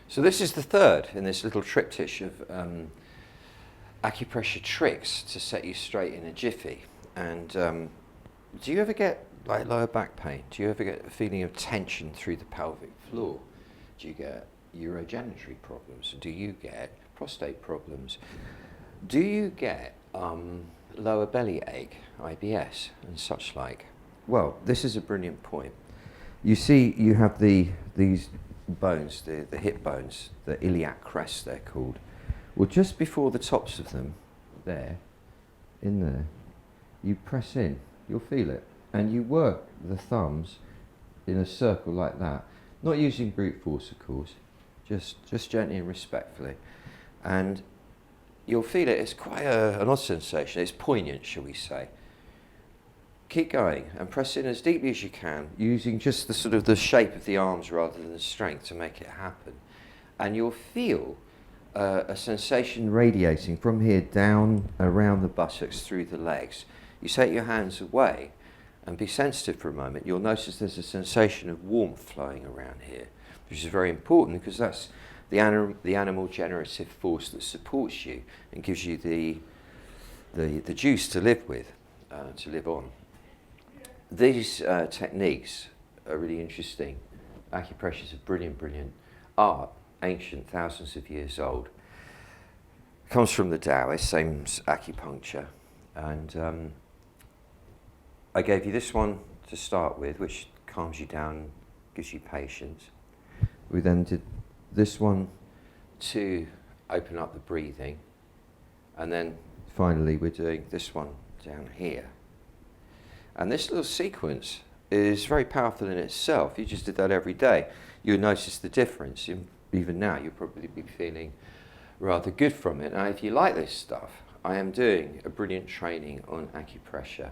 So this is the third in this little triptych of acupressure tricks to set you straight in a jiffy. And do you ever get like lower back pain? Do you ever get a feeling of tension through the pelvic floor? Do you get urogenitary problems? Do you get prostate problems? Do you get lower belly ache, IBS, and such like? Well, this is a brilliant point. You see, you have these bones, the hip bones, the iliac crest they're called. Well, just before the tops of them, in there, you press in, you'll feel it. And you work the thumbs in a circle like that, not using brute force, of course, just gently and respectfully. And you'll feel it, it's quite an odd sensation, it's poignant, shall we say. Keep going and press in as deeply as you can, using just the sort of the shape of the arms rather than the strength to make it happen. And you'll feel a sensation radiating from here down around the buttocks through the legs. You take your hands away and be sensitive for a moment. You'll notice there's a sensation of warmth flowing around here, which is very important because that's the animal generative force that supports you and gives you the juice to live with, to live on. These techniques are really interesting. Acupressure is a brilliant, brilliant art, ancient, thousands of years old. It comes from the Taoists, same as acupuncture. And I gave you this one to start with, which calms you down, gives you patience. We then did this one to open up the breathing. And then finally we're doing this one down here. And this little sequence is very powerful in itself. You just did that every day, you'll notice the difference. Even now, you'll probably be feeling rather good from it. Now, if you like this stuff, I am doing a brilliant training on acupressure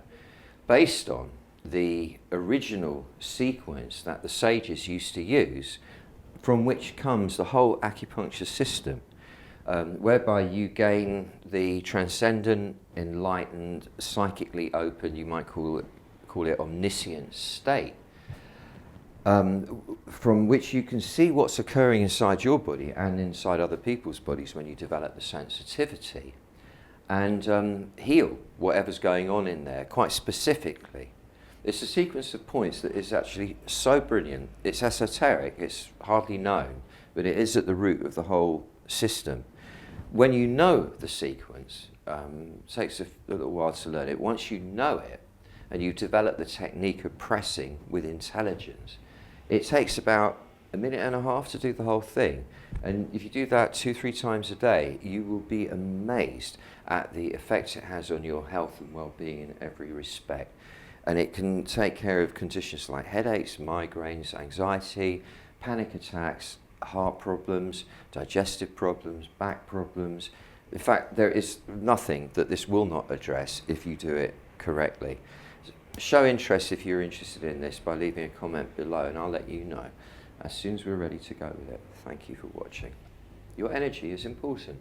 based on the original sequence that the sages used to use, from which comes the whole acupuncture system, whereby you gain the transcendent, enlightened, psychically open, you might call it omniscient state, from which you can see what's occurring inside your body and inside other people's bodies when you develop the sensitivity, and heal whatever's going on in there quite specifically. It's a sequence of points that is actually so brilliant. It's esoteric, it's hardly known, but it is at the root of the whole system. When you know the sequence, it takes a little while to learn it. Once you know it, and you develop the technique of pressing with intelligence, it takes about a minute and a half to do the whole thing. And if you do that 2-3 times a day, you will be amazed at the effects it has on your health and well-being in every respect. And it can take care of conditions like headaches, migraines, anxiety, panic attacks, heart problems, digestive problems, back problems. In fact, there is nothing that this will not address if you do it correctly. Show interest if you're interested in this by leaving a comment below, and I'll let you know as soon as we're ready to go with it. Thank you for watching. Your energy is important.